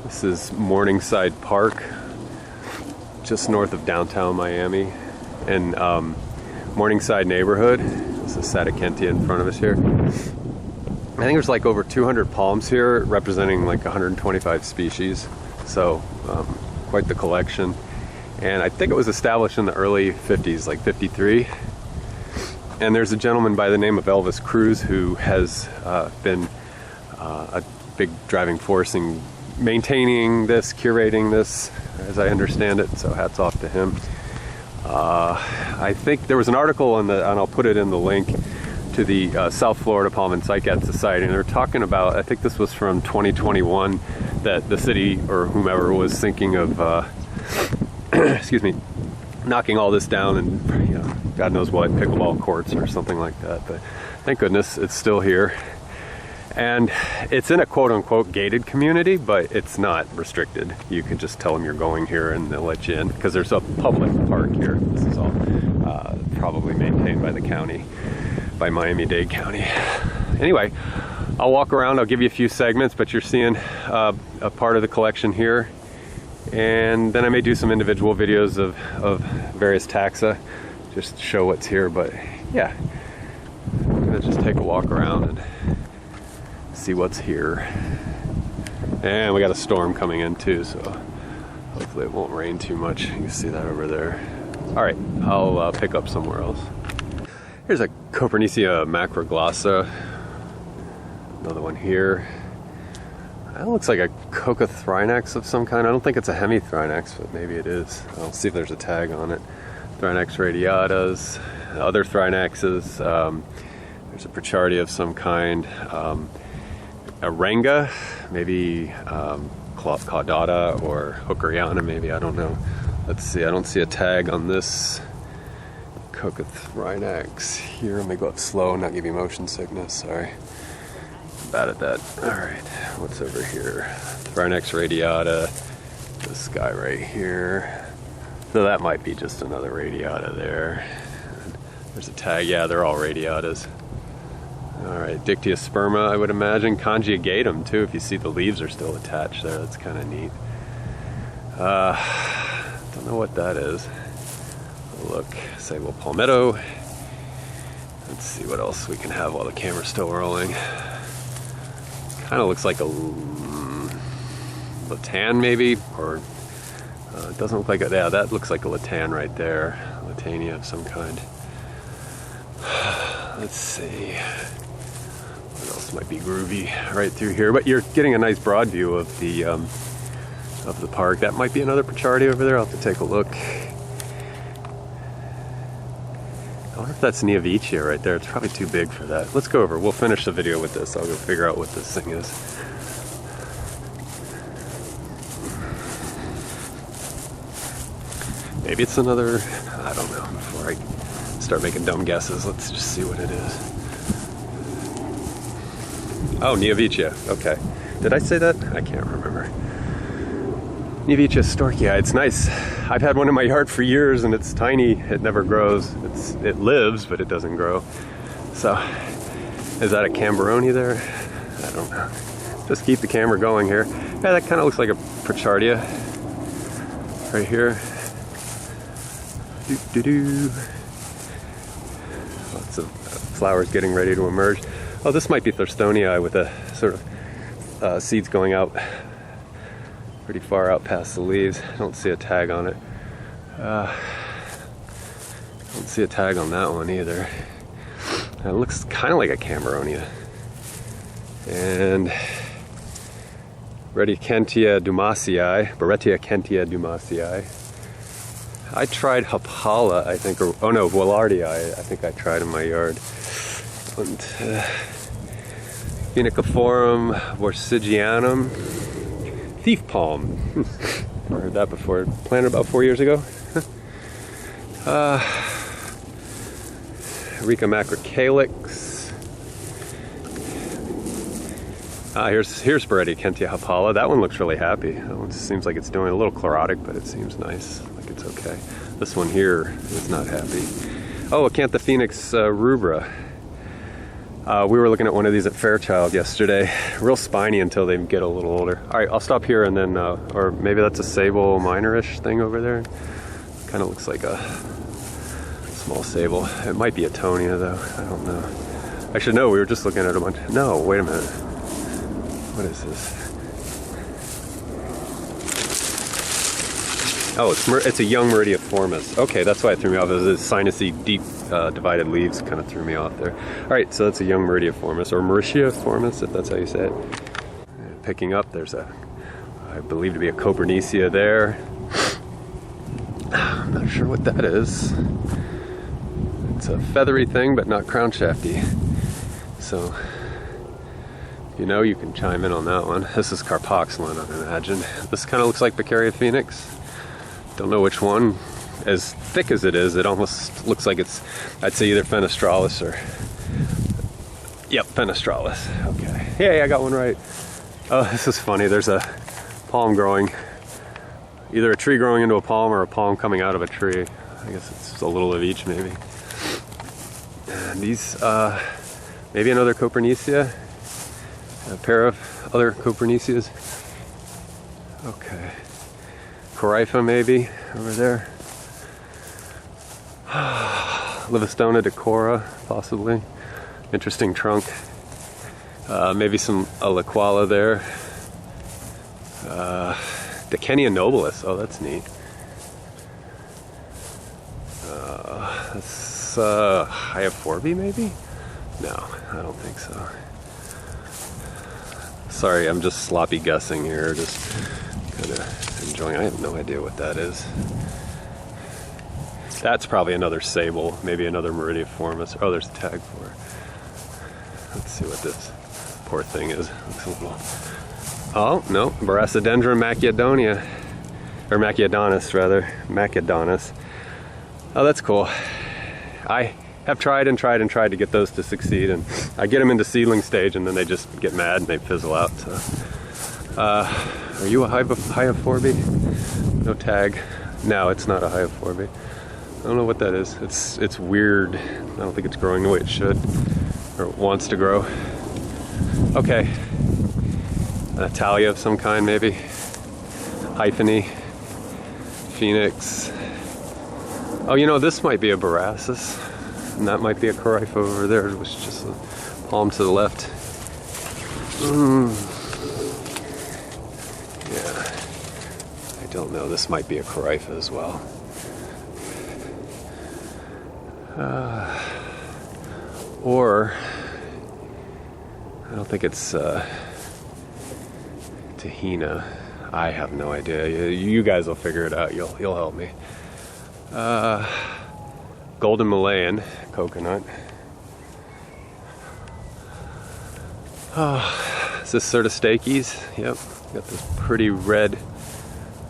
This is Morningside Park, just north of downtown Miami, in Morningside neighborhood. This is Satakentia in front of us here. I think there's like over 200 palms here, representing like 125 species, so quite the collection. And I think it was established in the early 50s, like 53. And there's a gentleman by the name of Elvis Cruz who has been a big driving force in maintaining this, curating this, as I understand it, so hats off to him. I think there was an article and I'll put it in the link to the South Florida Palm and Cycad Society, and they're talking about, I think this was from 2021, that the city or whomever was thinking of excuse me, knocking all this down and, you know, God knows what, pickleball courts or something like that. But thank goodness it's still here. And it's in a quote-unquote gated community, but it's not restricted. You can just tell them you're going here and they'll let you in, because there's a public park here. This is all probably maintained by the county, by Miami-Dade County. Anyway, I'll walk around, I'll give you a few segments, but you're seeing a part of the collection here. And then I may do some individual videos of various taxa, just to show what's here. But yeah, I'm gonna just take a walk around and see what's here. And we got a storm coming in too, so hopefully it won't rain too much. You can see that over there. All right, I'll pick up somewhere else. Here's a Copernicia macroglossa. Another one here. That looks like a Coca-Thrinax of some kind. I don't think it's a Hemi-Thrinax, but maybe it is. I'll see if there's a tag on it. Thrinax radiatas, other Thrinaxes. There's a Prochardia of some kind. A Renga, maybe Caudata or Hookeriana, maybe, I don't know. Let's see, I don't see a tag on this Coca-Thrinax here. Let me go up slow and not give you motion sickness, sorry. Bad at that. All right, what's over here? Thrinax radiata, this guy right here. So that might be just another radiata there. There's a tag, yeah, they're all radiatas. All right, Dictyosperma, I would imagine. Conjugatum too, if you see the leaves are still attached there, that's kind of neat. Don't know what that is. Look, say, well, Palmetto. Let's see what else we can have while the camera's still rolling. Kind of looks like a Latan maybe, or it doesn't look like a, yeah, that looks like a Latan right there. Latania of some kind. Let's see. What else might be groovy right through here? But you're getting a nice broad view of the park. That might be another Prochardia over there. I'll have to take a look. I wonder if that's Neovicia right there. It's probably too big for that. Let's go over. We'll finish the video with this. I'll go figure out what this thing is. Maybe it's another, I don't know. Before I start making dumb guesses, let's just see what it is. Oh, Neovicia. Okay. Did I say that? I can't remember. Neovicia storchii. It's nice. I've had one in my yard for years and it's tiny. It never grows. It lives, but it doesn't grow. So, is that a Camberoni there? I don't know. Just keep the camera going here. Yeah, that kind of looks like a Prochardia right here. Doo-doo-doo. Lots of flowers getting ready to emerge. Oh, this might be Thurstonii with a sort of seeds going out pretty far out past the leaves. I don't see a tag on it. Don't see a tag on that one either. It looks kind of like a Cameronia. And Barrettia Kentia dumasii. I tried Hapala, I think, or oh no, Willardii, I think I tried in my yard. And Phoenicoforum vorsigianum. Thief palm. Never heard that before. Planted about 4 years ago. Rica macrocalyx. Here's Barrettia Kentia Hapala. That one looks really happy. That one seems like it's doing a little chlorotic, but it seems nice. Like it's okay. This one here is not happy. Oh, Acanthophoenix rubra. We were looking at one of these at Fairchild yesterday. Real spiny until they get a little older. All right, I'll stop here and then, or maybe that's a sable minor-ish thing over there. Kind of looks like a small sable. It might be a tonia though. I don't know. I should know. We were just looking at a bunch. No, wait a minute. What is this? Oh, it's a young Meridiaformis. Okay, that's why it threw me off. It was the sinusy, deep, divided leaves kind of threw me off there. All right, so that's a young Meridiaformis, or Mauritiaformis, if that's how you say it. Picking up, there's I believe to be a Copernicia there. I'm not sure what that is. It's a feathery thing, but not crown shafty. So, you know, you can chime in on that one. This is Carpoxylon, I imagine. This kind of looks like Beccaria phoenix. Don't know which one. As thick as it is, it almost looks like it's, I'd say either Fenestralis or, yep, Fenestralis. Okay. Hey, I got one right. Oh, this is funny. There's a palm growing, either a tree growing into a palm or a palm coming out of a tree. I guess it's a little of each, maybe. And these, maybe another Copernicia, a pair of other Copernicias. Okay. Corypha maybe, over there. Livistona decora, possibly. Interesting trunk. Maybe some Aliquala there. Decenia nobilis, oh that's neat. That's Hyophorbia maybe? No, I don't think so. Sorry, I'm just sloppy guessing here, just kind of enjoying. I have no idea what that is. That's probably another sable, maybe another Meridiaformis. Oh, there's a tag for it. Let's see what this poor thing is. Looks a little. Oh no, Barassodendron Machadonia, or Machadonis rather, Machadonis. Oh, that's cool. I have tried and tried and tried to get those to succeed, and I get them into seedling stage, and then they just get mad and they fizzle out. So, are you a Hyophorbia? No tag. No, it's not a Hyophorbia. I don't know what that is. It's weird. I don't think it's growing the way it should, or it wants to grow. Okay. An Italia of some kind, maybe. Hypheny. Phoenix. Oh, you know, this might be a Borassus, and that might be a Corypha over there, which is just a palm to the left. Yeah. I don't know. This might be a Corypha as well. Or I don't think it's Tahina. I have no idea. You guys will figure it out. You'll help me. Golden Malayan coconut. Is this Certistakes? Yep. Got this pretty red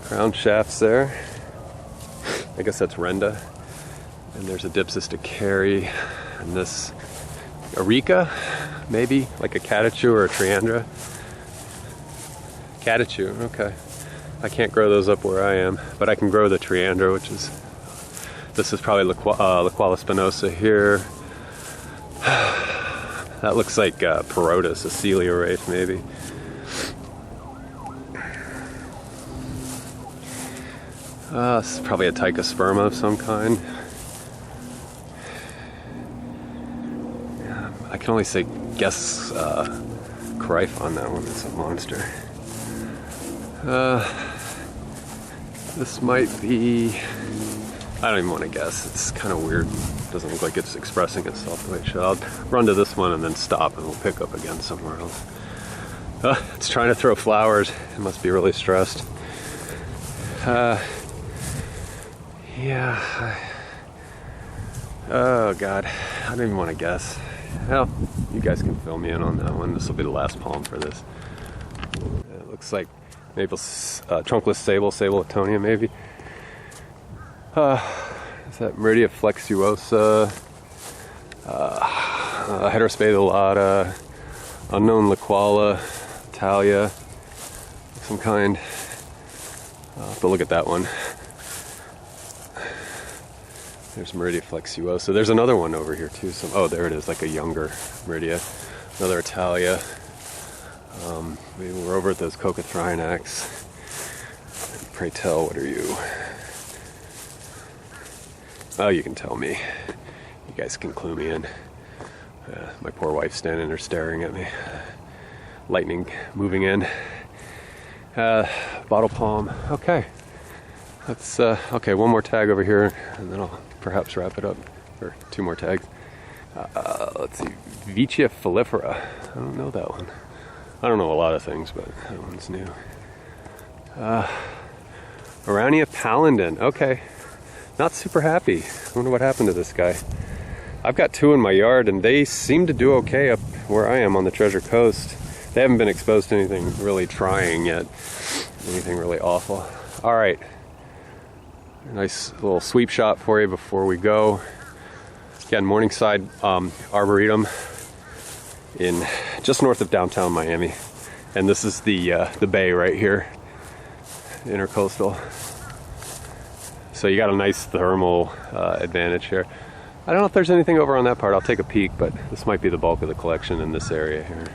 crown shafts there. I guess that's Renda. And there's a Dipsisticari, and this Areca, maybe like a Catachu or a Triandra. Catachu, okay. I can't grow those up where I am, but I can grow the Triandra, which is, this is probably Liquala spinosa here. That looks like Perotis, a Celioraphe maybe. This is probably a Tychosperma of some kind. I can only guess Corypha on that one. It's a monster. This might be. I don't even want to guess. It's kind of weird. It doesn't look like it's expressing itself the way it should. I'll run to this one and then stop, and we'll pick up again somewhere else. It's trying to throw flowers. It must be really stressed. Yeah. Oh God, I don't even want to guess. Well, you guys can fill me in on that one. This will be the last palm for this. It looks like maybe trunkless sable, Sableatonia maybe. Is that Meridia flexuosa, heterospadulata, unknown Liquala, Italia, some kind. I'll have to look at that one. There's Meridia flexuosa. There's another one over here too. Oh, there it is, like a younger Meridia. Another Italia. We were over at those Coccothrinax. Pray tell, what are you? Oh, you can tell me. You guys can clue me in. My poor wife's standing there staring at me. Lightning moving in. Bottle palm. Okay. That's okay. One more tag over here, and then I'll perhaps wrap it up. Or two more tags. Let's see. Vicia fallifera. I don't know that one. I don't know a lot of things, but that one's new. Araunia pallidon. Okay. Not super happy. I wonder what happened to this guy. I've got two in my yard, and they seem to do okay up where I am on the Treasure Coast. They haven't been exposed to anything really trying yet. Anything really awful. All right. Nice little sweep shot for you before we go. Again, Morningside Arboretum in just north of downtown Miami. And this is the bay right here, intercoastal. So you got a nice thermal advantage here. I don't know if there's anything over on that part. I'll take a peek, but this might be the bulk of the collection in this area here.